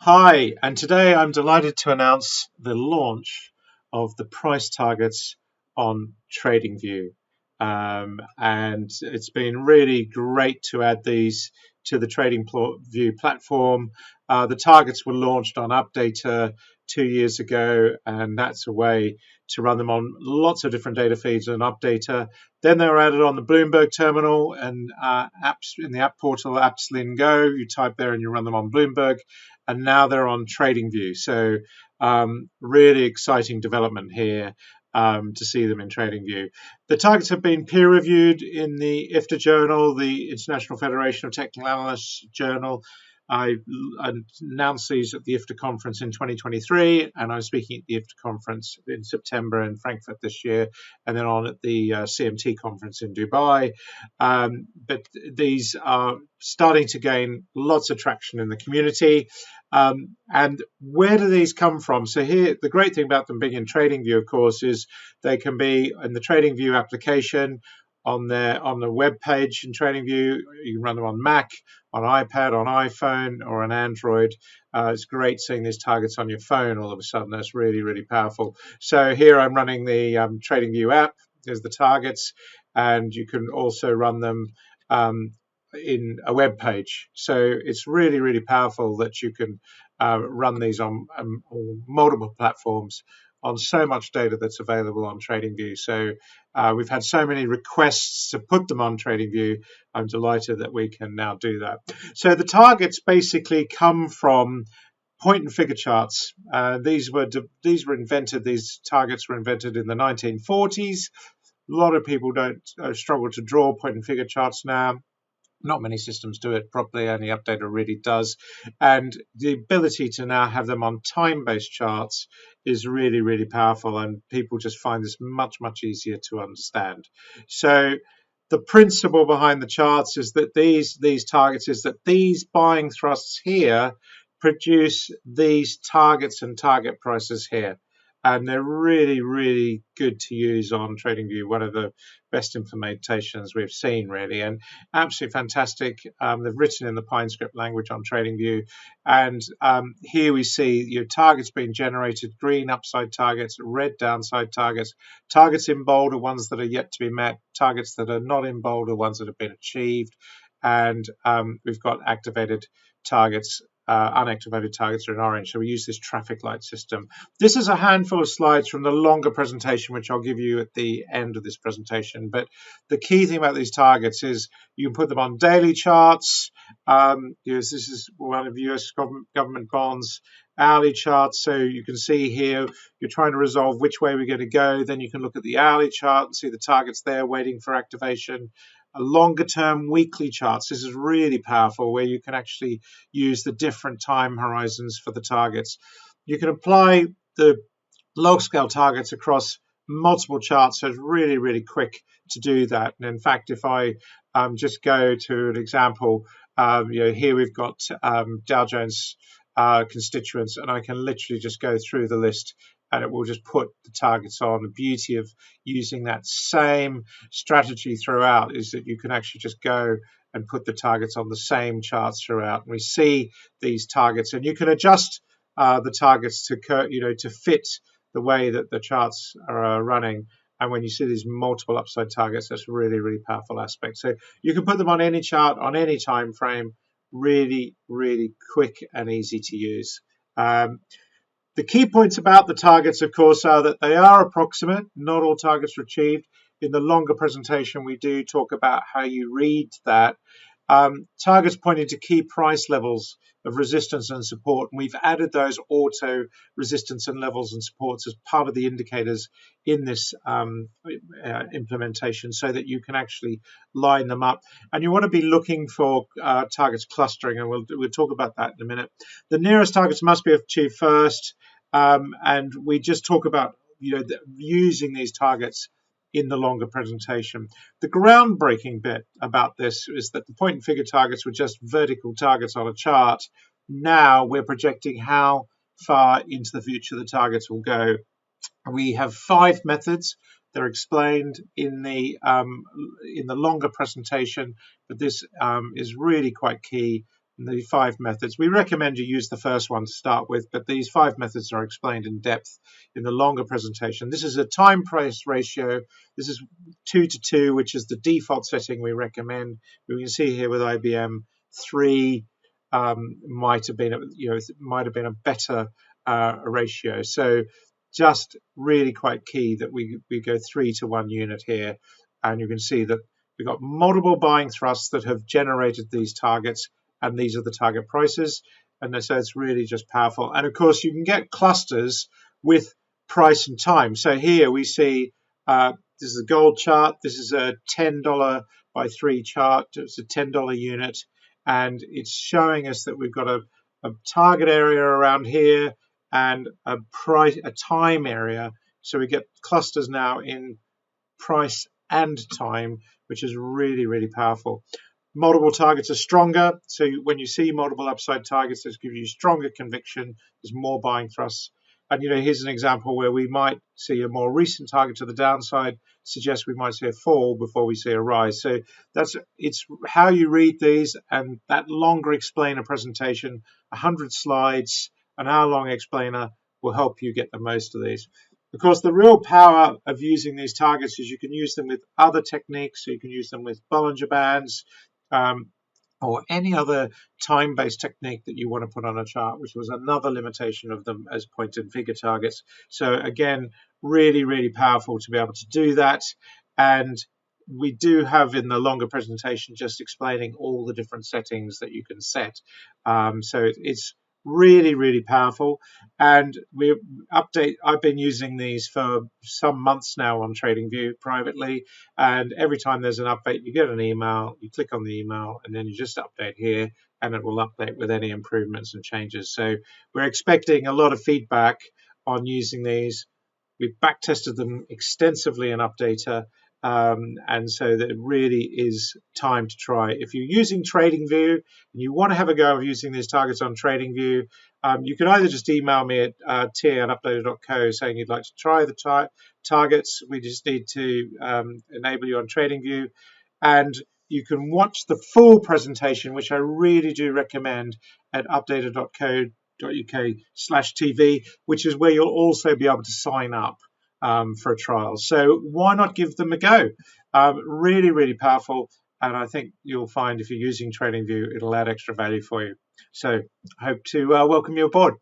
Hi, and today I'm delighted to announce the launch of the price targets on TradingView. And it's been really great to add these to the TradingView platform. The targets were launched on Updata 2 years ago, and that's a way to run them on lots of different data feeds and Updata. Then they were added on the Bloomberg terminal and apps in the app portal, AppsLin Go. You type there and you run them on Bloomberg, and now they're on TradingView. So really exciting development here to see them in TradingView. The targets have been peer reviewed in the IFTA journal, the International Federation of Technical Analysts journal. I announced these at the IFTA conference in 2023, and I'm speaking at the IFTA conference in September in Frankfurt this year, and then on at the CMT conference in Dubai. But these are starting to gain lots of traction in the community. And where do these come from? So here, the great thing about them being in TradingView, of course, is they can be in the TradingView application on the web page in TradingView. You can run them on Mac, on iPad, on iPhone, or on Android. It's great seeing these targets on your phone all of a sudden. That's really, really powerful. So here I'm running the TradingView app. There's the targets, and you can also run them in a web page. So it's really, really powerful that you can run these on multiple platforms on so much data that's available on TradingView. So we've had so many requests to put them on TradingView. I'm delighted that we can now do that. So the targets basically come from point and figure charts. These targets were invented in the 1940s. A lot of people don't struggle to draw point and figure charts now. Not many systems do it properly, only Updata really does. And the ability to now have them on time-based charts is really, really powerful, and people just find this much, much easier to understand. So the principle behind the charts is that these targets is that these buying thrusts here produce these targets and target prices here. And they're really, really good to use on TradingView. One of the best implementations we've seen, really, and absolutely fantastic. They've written in the PineScript language on TradingView, and here we see your targets being generated: green upside targets, red downside targets. Targets in bold are ones that are yet to be met. Targets that are not in bold are ones that have been achieved, and we've got activated targets. Unactivated targets are in orange, so we use this traffic light system. This is a handful of slides from the longer presentation, which I'll give you at the end of this presentation. But the key thing about these targets is you can put them on daily charts. This is one of US government bonds, hourly charts. So you can see here, you're trying to resolve which way we're going to go. Then you can look at the hourly chart and see the targets there waiting for activation. Longer term weekly charts. This is really powerful, where you can actually use the different time horizons for the targets. You can apply the log scale targets across multiple charts, so it's really, really quick to do that. And in fact, if I just go to an example, here we've got Dow Jones constituents, and I can literally just go through the list and it will just put the targets on. The beauty of using that same strategy throughout is that you can actually just go and put the targets on the same charts throughout. And we see these targets, and you can adjust the targets to fit the way that the charts are running. And when you see these multiple upside targets, that's a really, really powerful aspect. So you can put them on any chart, on any time frame, really, really quick and easy to use. The key points about the targets, of course, are that they are approximate. Not all targets are achieved. In the longer presentation, we do talk about how you read that. Targets pointing to key price levels of resistance and support. And we've added those auto resistance and levels and supports as part of the indicators in this implementation, so that you can actually line them up. And you want to be looking for targets clustering, and we'll talk about that in a minute. The nearest targets must be achieved first, and we just talk about using these targets in the longer presentation. The groundbreaking bit about this is that the point and figure targets were just vertical targets on a chart. Now we're projecting how far into the future the targets will go. We have 5 methods. They're explained in the longer presentation, but this is really quite key. the 5 methods. We recommend you use the first one to start with, but these 5 methods are explained in depth in the longer presentation. This is a time price ratio. This is 2 to 2, which is the default setting we recommend. We can see here with IBM 3 might have been a better ratio. So just really quite key that we go 3 to 1 unit here, and you can see that we've got multiple buying thrusts that have generated these targets, and these are the target prices. And so it's really just powerful. And of course, you can get clusters with price and time. So here we see this is a gold chart. This is a $10 by 3 chart. It's a $10 unit, and it's showing us that we've got a target area around here and a time area. So we get clusters now in price and time, which is really, really powerful. Multiple targets are stronger. So when you see multiple upside targets, this gives you stronger conviction. There's more buying thrusts. And here's an example where we might see a more recent target to the downside, suggests we might see a fall before we see a rise. So it's how you read these, and that longer explainer presentation, 100 slides, an hour-long explainer, will help you get the most of these. Of course, the real power of using these targets is you can use them with other techniques. So you can use them with Bollinger Bands, or any other time-based technique that you want to put on a chart, which was another limitation of them as point and figure targets. So again, really, really powerful to be able to do that. And we do have in the longer presentation just explaining all the different settings that you can set. So it's really, really powerful. And I've been using these for some months now on TradingView privately, and every time there's an update, you get an email, you click on the email, and then you just update here, and it will update with any improvements and changes. So we're expecting a lot of feedback on using these. We've back tested them extensively in Updater, and so that it really is time to try. If you're using TradingView and you want to have a go of using these targets on TradingView, you can either just email me at t@updater.co saying you'd like to try the targets. We just need to enable you on TradingView, and you can watch the full presentation, which I really do recommend, at updater.co.uk/TV, which is where you'll also be able to sign up for a trial. So why not give them a go? Really, really powerful. And I think you'll find if you're using TradingView, it'll add extra value for you. So I hope to welcome you aboard.